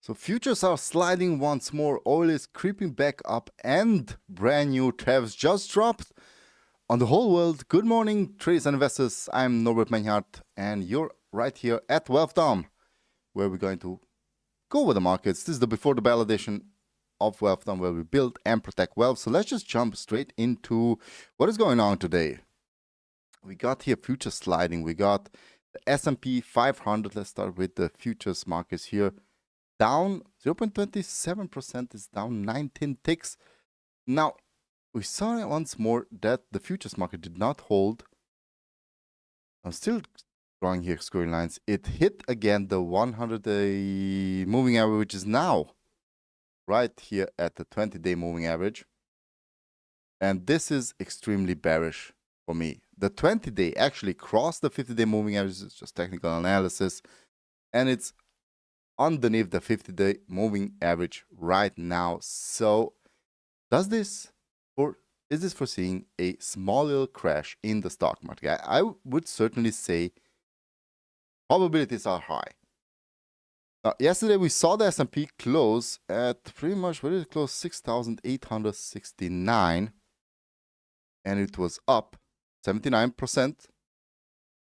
So futures are sliding once more. Oil is creeping back up and brand new tariffs just dropped on the whole world. Good morning, traders and investors. I'm Norbert Meinhardt and you're right here at Wealthdome, where we're going to go over the markets. This is the before the bell edition of Wealthdome, where we build and protect wealth. So let's just jump straight into what is going on today. We got here futures sliding. We got the S&P 500. Let's start with the futures markets here. Down 0.27%, is down 19 ticks. Now, we saw once more that the futures market did not hold. I'm still drawing here scoring lines. It hit again the 100-day moving average, which is now right here at the 20-day moving average. And this is extremely bearish for me. The 20-day actually crossed the 50-day moving average. It's just technical analysis. And it's underneath the 50-day moving average right now. So is this foreseeing a small little crash in the stock market? I would certainly say probabilities are high. Now, yesterday we saw the S&P close at pretty much, where did it close? 6,869, and it was up 79%,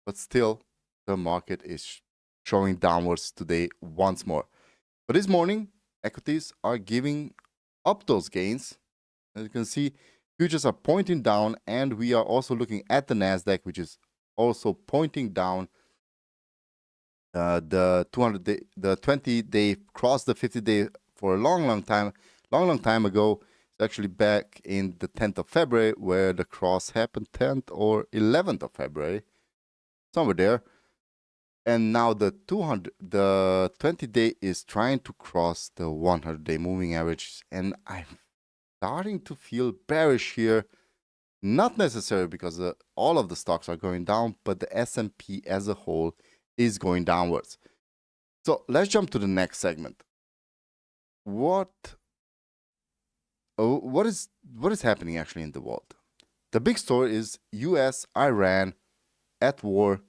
but still the market is showing downwards today once more. But this morning, equities are giving up those gains. As you can see, futures are pointing down, and we are also looking at the NASDAQ, which is also pointing down. The 20-day crossed the 50-day for a long time ago. It's actually back in the 10th of February, where the cross happened, 10th or 11th of February, somewhere there. And now the 20-day is trying to cross the 100-day moving average. And I'm starting to feel bearish here. Not necessarily because all of the stocks are going down, but the S&P as a whole is going downwards. So let's jump to the next segment. What is happening actually in the world? The big story is U.S. Iran at war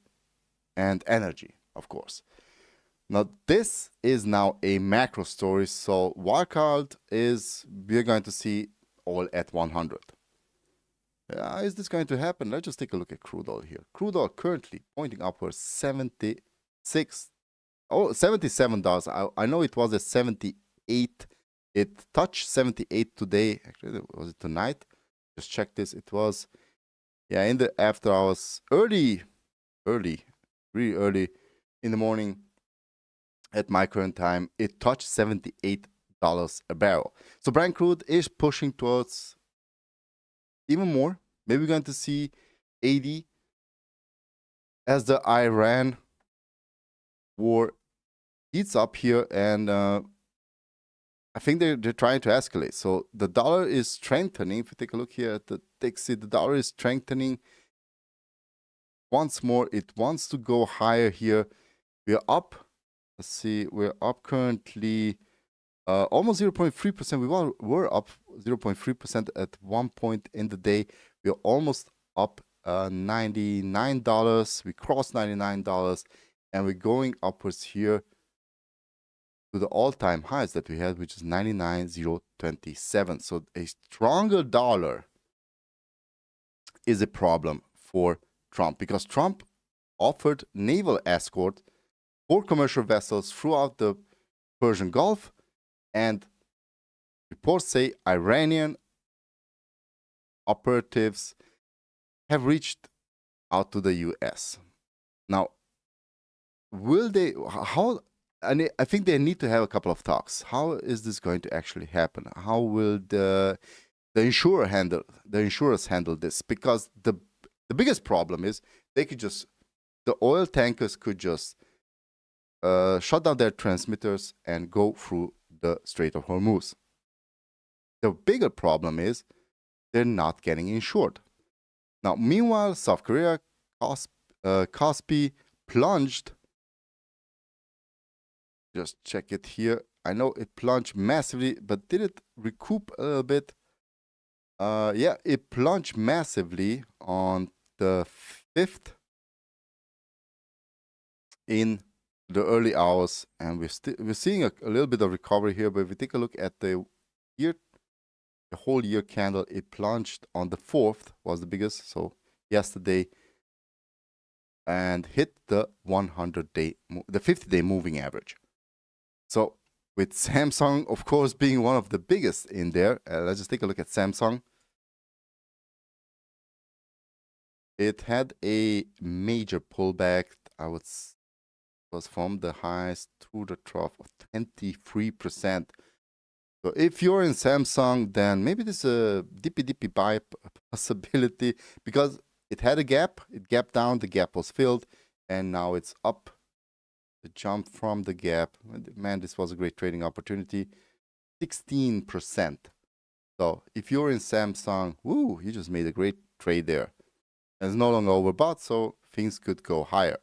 and energy, of course. Now, this is now a macro story. So wildcard is we're going to see oil at 100. Is this going to happen? Let's just take a look at crude oil here. Crude oil currently pointing upwards, $77. I know it was at 78. It touched 78 today. Actually, was it tonight? Just check this. It was, in the after hours, really early in the morning at my current time. It touched $78 a barrel. So Brent crude is pushing towards even more. Maybe we're going to see 80 as the Iran war heats up here, and I think they're trying to escalate. So the dollar is strengthening. If you take a look here at the TXC, the dollar is strengthening once more. It wants to go higher here. We're up. Let's see. We're up currently almost 0.3%. We were up 0.3% at one point in the day. We're almost up $99. We crossed $99, and we're going upwards here to the all-time highs that we had, which is 99,027. So a stronger dollar is a problem for Trump, because Trump offered naval escort for commercial vessels throughout the Persian Gulf, and reports say Iranian operatives have reached out to the U.S. Now, will they? How? And I think they need to have a couple of talks. How is this going to actually happen? How will the insurers handle this? Because the biggest problem is the oil tankers could just shut down their transmitters and go through the Strait of Hormuz. The bigger problem is they're not getting insured. Now, meanwhile, South Korea, Kospi plunged. Just check it here. I know it plunged massively, but did it recoup a little bit? It plunged massively on the 5th in the early hours, and we're seeing a little bit of recovery here. But if we take a look at the year, the whole year candle, it plunged on the 4th, was the biggest, so yesterday, and hit the 100-day, the 50-day moving average. So with Samsung, of course, being one of the biggest in there, let's just take a look at Samsung. It had a major pullback. Was from the highs to the trough of 23%. So if you're in Samsung, then maybe this is a dippy buy possibility, because it had a gap, it gapped down, the gap was filled, and now it's up. The jump from the gap, man, this was a great trading opportunity, 16%. So if you're in Samsung, woo, you just made a great trade there. And it's no longer overbought, so things could go higher.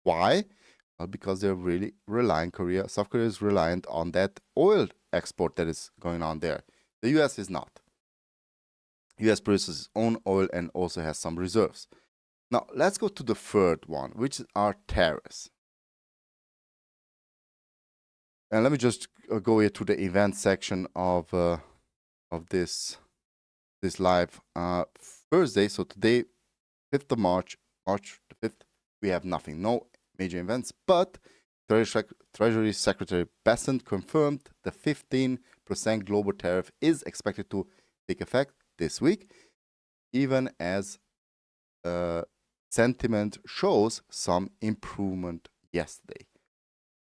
Why? Well, because they're really relying, South Korea is reliant on that oil export that is going on there. The U.S. is not. U.S. produces its own oil and also has some reserves. Now, let's go to the third one, which are tariffs. And let me just go here to the event section of this live Thursday. So today, 5th of March the 5th, we have nothing, no major events, but Treasury Secretary Bessent confirmed the 15% global tariff is expected to take effect this week, even as sentiment shows some improvement yesterday.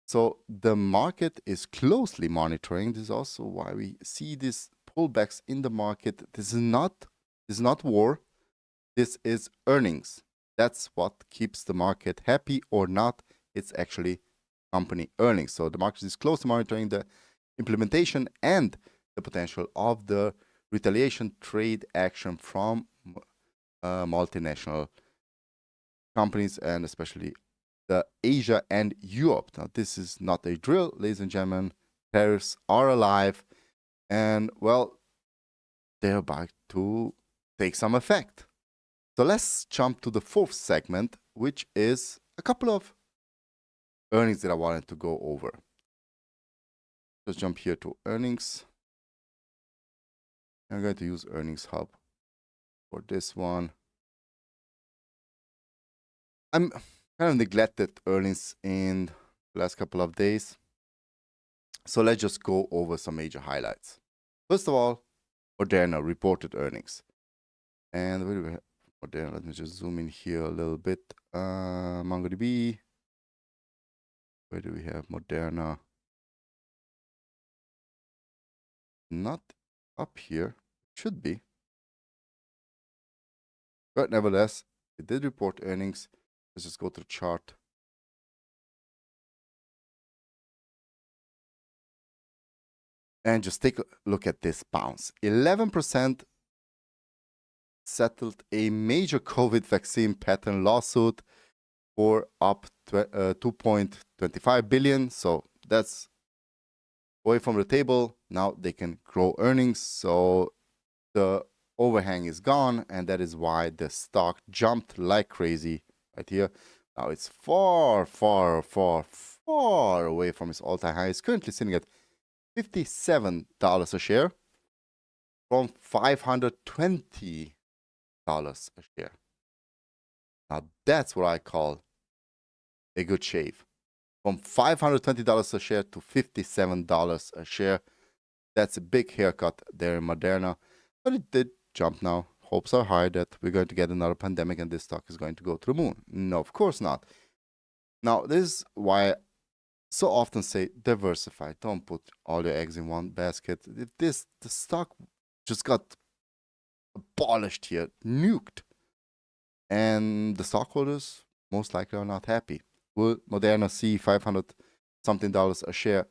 So the market is closely monitoring. This is also why we see these pullbacks in the market. This is not war. This is earnings. That's what keeps the market happy or not. It's actually company earnings. So the market is closely monitoring the implementation and the potential of the retaliation trade action from multinational companies, and especially the Asia and Europe. Now, this is not a drill, ladies and gentlemen. Tariffs are alive, and well, they're about to take some effect. So let's jump to the fourth segment, which is a couple of earnings that I wanted to go over. Let's jump here to earnings. I'm going to use Earnings Hub for this one. I'm kind of neglected earnings in the last couple of days. So let's just go over some major highlights. First of all, Moderna reported earnings. And where do we have Moderna? Let me just zoom in here a little bit. MongoDB. Where do we have Moderna? Not up here. Should be. But nevertheless, it did report earnings. Let's just go to the chart. And just take a look at this bounce. 11% settled a major COVID vaccine patent lawsuit for up 2.25 billion. So that's away from the table. Now they can grow earnings. So the overhang is gone, and that is why the stock jumped like crazy right here. Now it's far, far, far, far away from its all-time high. It's currently sitting at $57 a share from $520 a share. Now that's what I call a good shave. From $520 a share to $57 a share. That's a big haircut there in Moderna. But it did jump now. Hopes are high that we're going to get another pandemic and this stock is going to go to the moon. No, of course not. Now, this is why I so often say diversify. Don't put all your eggs in one basket. If the stock just got abolished here, nuked, and the stockholders most likely are not happy. Will Moderna see 500 something dollars a share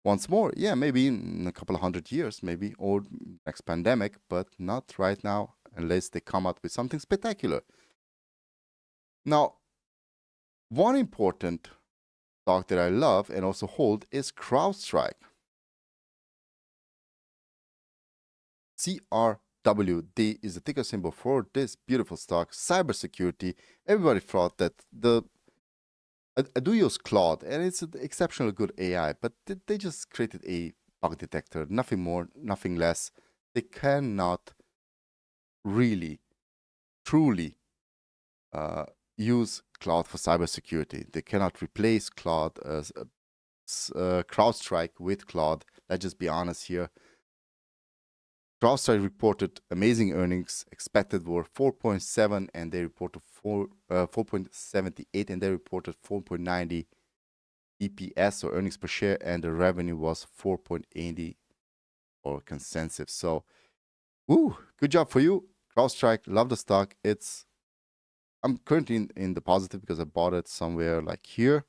once more? Yeah, maybe in a couple of 100 years, maybe, or next pandemic, but not right now, unless they come up with something spectacular. Now, one important stock that I love and also hold is CrowdStrike. CRWD is the ticker symbol for this beautiful stock, cybersecurity. Everybody thought that the I do use Claude, and it's an exceptionally good AI, but they just created a bug detector, nothing more, nothing less. They cannot really, truly use Claude for cybersecurity. They cannot replace Claude as CrowdStrike with Claude. Let's just be honest here. CrowdStrike reported amazing earnings. Expected were 4.7, and they reported 4.78, and they reported 4.90 EPS or earnings per share, and the revenue was 4.80 or consensus. So, good job for you, CrowdStrike. Love the stock. I'm currently in the positive because I bought it somewhere like here,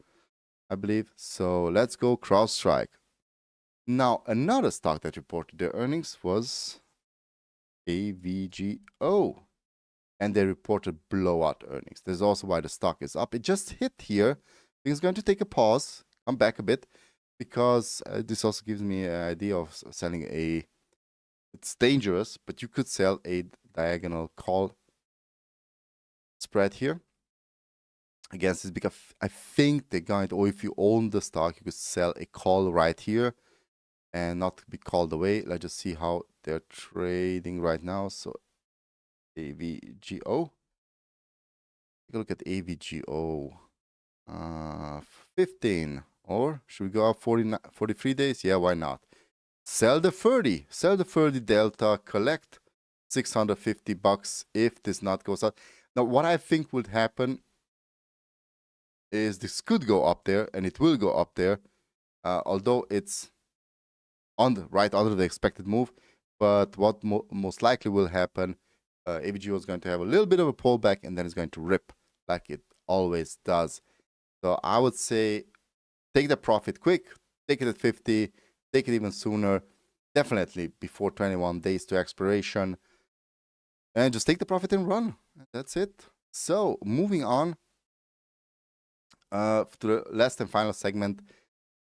I believe. So let's go CrowdStrike. Now, another stock that reported their earnings was AVGO, and they reported blowout earnings. This is also why the stock is up. It just hit here. It's going to take a pause, come back a bit, because this also gives me an idea of selling it's dangerous, but you could sell a diagonal call spread here against this, because I think they're going to, or if you own the stock, you could sell a call right here and not be called away. Let's just see how they're trading right now. So AVGO. Take a look at AVGO. 15, or should we go up 43 days? Yeah, why not? Sell the 30. Sell the 30 delta. Collect $650 if this not goes up. Now, what I think would happen is this could go up there, and it will go up there, although it's right under the expected move. But what most likely will happen, AVGO is going to have a little bit of a pullback, and then it's going to rip like it always does. So I would say take the profit quick, take it at 50, take it even sooner, definitely before 21 days to expiration, and just take the profit and run. That's it. So moving on to the last and final segment,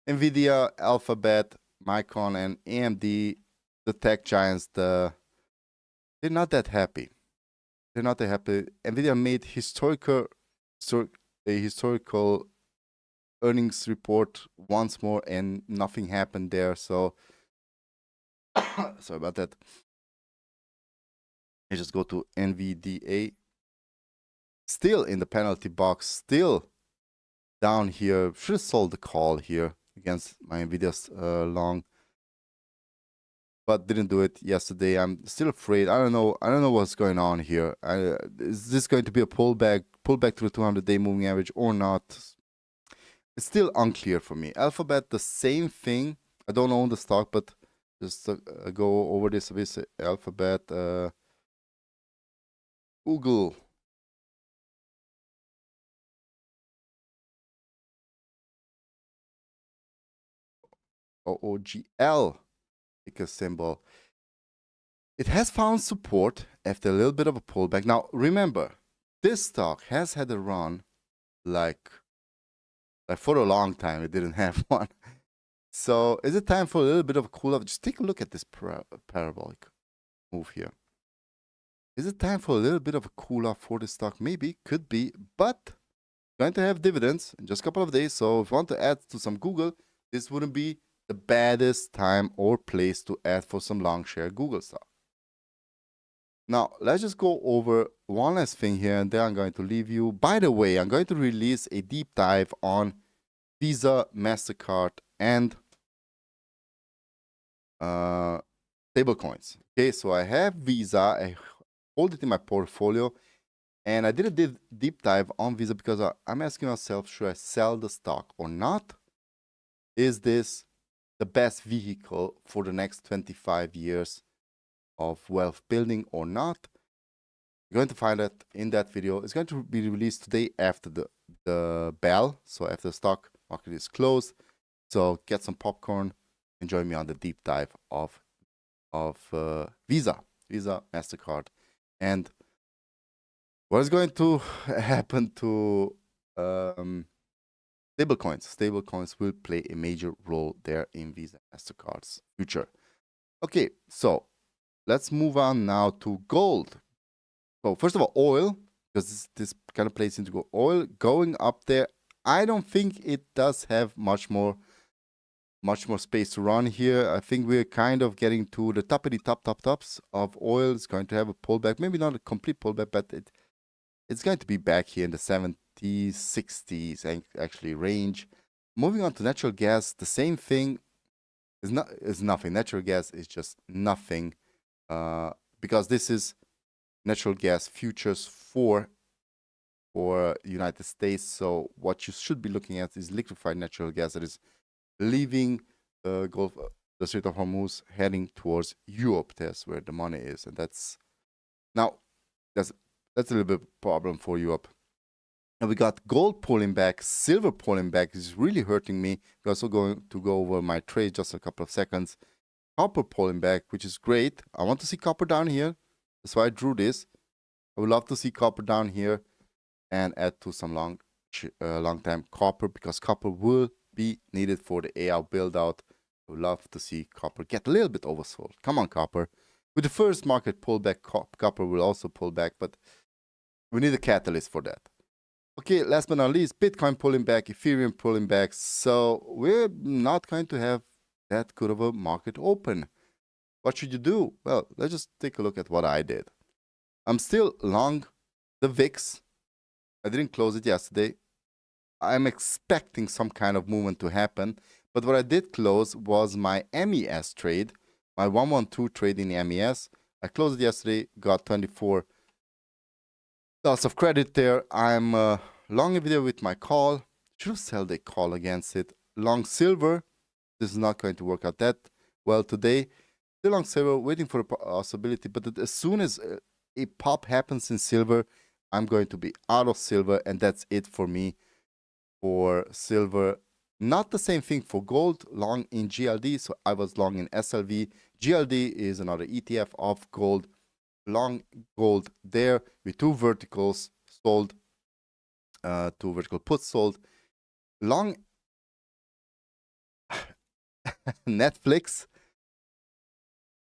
NVIDIA, Alphabet, Micron, and AMD, the tech giants, they're not that happy. They're not that happy. NVIDIA made a historical earnings report once more, and nothing happened there. So sorry about that. I just go to NVDA. Still in the penalty box, still down here. Should have sold the call here against my NVIDIA's long, but didn't do it yesterday. I'm still afraid. I don't know what's going on here. Is this going to be a pullback to the 200-day moving average or not? It's still unclear for me. Alphabet, the same thing. I don't own the stock, but just go over this a bit. Alphabet, Google. OOGL, ticker symbol. It has found support after a little bit of a pullback. Now, remember, this stock has had a run like for a long time. It didn't have one. So is it time for a little bit of a cool off? Just take a look at this parabolic move here. Is it time for a little bit of a cool off for this stock? Maybe, could be, but going to have dividends in just a couple of days. So if you want to add to some Google, this wouldn't be the baddest time or place to add for some long share Google stock. Now, let's just go over one last thing here, and then I'm going to leave you. By the way, I'm going to release a deep dive on Visa, MasterCard, and stablecoins. Okay, so I have Visa. I hold it in my portfolio, and I did a deep dive on Visa because I'm asking myself, should I sell the stock or not? Is this the best vehicle for the next 25 years of wealth building or not? You're going to find that in that video. It's going to be released today after the bell, so after the stock market is closed. So get some popcorn and join me on the deep dive of Visa, MasterCard, and what is going to happen to stablecoins. Stablecoins will play a major role there in Visa, MasterCard's future. Okay, so let's move on now to gold. So first of all, oil, because this kind of plays into gold. Oil going up there. I don't think it does have much more space to run here. I think we're kind of getting to the toppity tops of oil. It's going to have a pullback, maybe not a complete pullback, but it's going to be back here in the 70s, 60s actually range. Moving on to natural gas, the same thing is nothing. Natural gas is just nothing because this is natural gas futures for United States. So what you should be looking at is liquefied natural gas that is leaving the Strait of Hormuz, heading towards Europe. That's where the money is, and that's a little bit of a problem for Europe. Now we got gold pulling back, silver pulling back is really hurting me. We're also going to go over my trade just a couple of seconds. Copper pulling back, which is great. I want to see copper down here. That's why I drew this. I would love to see copper down here and add to some long time copper, because copper will be needed for the AI build out. I would love to see copper get a little bit oversold. Come on, copper. With the first market pullback, copper will also pull back, but we need a catalyst for that. Okay, last but not least, Bitcoin pulling back, Ethereum pulling back. So we're not going to have that good of a market open. What should you do? Well, let's just take a look at what I did. I'm still long the VIX. I didn't close it yesterday. I'm expecting some kind of movement to happen. But what I did close was my MES trade, my 112 trade in the MES. I closed it yesterday, got 24 lots of credit there. I'm long NVDA with my call. Should have sold a call against it. Long silver. This is not going to work out that well today. Still long silver, waiting for a possibility. But as soon as a pop happens in silver, I'm going to be out of silver, and that's it for me for silver. Not the same thing for gold. Long in GLD, so I was long in SLV. GLD is another ETF of gold. Long gold there with two verticals sold, two vertical puts sold. Long Netflix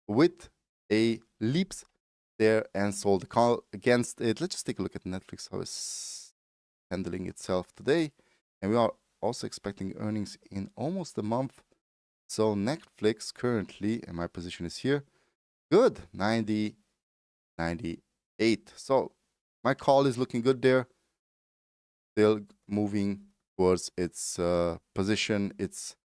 with a leaps there and sold the call against it. Let's just take a look at Netflix, how it's handling itself today. And we are also expecting earnings in almost a month. So Netflix currently, and my position is here, good, 90, 98. So my call is looking good there. Still moving towards its position. It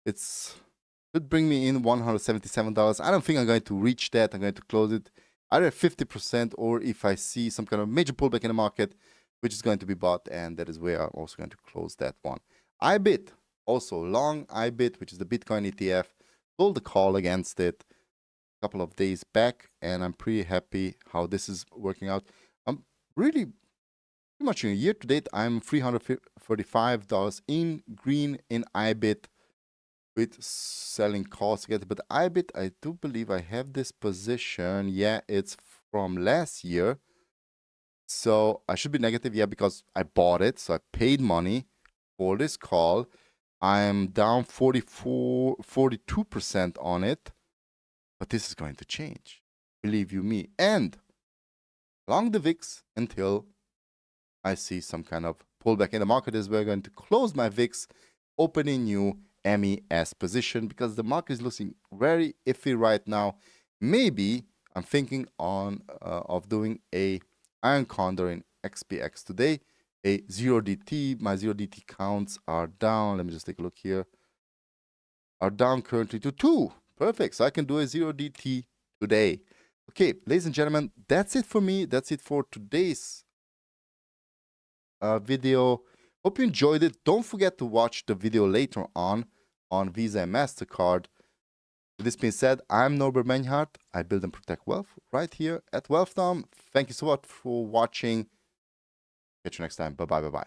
could bring me in $177. I don't think I'm going to reach that. I'm going to close it either at 50%, or if I see some kind of major pullback in the market, which is going to be bought, and that is where I'm also going to close that one. IBIT, also long IBIT, which is the Bitcoin ETF, sold the call against it a couple of days back, and I'm pretty happy how this is working out. I'm really pretty much in a year to date, I'm $335 in green in IBIT with selling calls together. But IBIT, I do believe I have this position. Yeah, it's from last year. So I should be negative, yeah, because I bought it. So I paid money for this call. I'm down 42% on it. But this is going to change. Believe you me. And long the VIX until I see some kind of pullback in the market is where I'm going to close my VIX, opening new MES position, because the market is looking very iffy right now. Maybe I'm thinking of doing a Iron Condor in XPX today, a 0DT. My 0DT counts are down. Let me just take a look here. Are down currently to 2. Perfect. So I can do a 0DT today. Okay, ladies and gentlemen, that's it for me. That's it for today's video. Hope you enjoyed it. Don't forget to watch the video later on Visa and MasterCard. With this being said, I'm Norbert Menhardt. I build and protect wealth right here at Wealthdome. Thank you so much for watching. Catch you next time. Bye-bye. Bye-bye.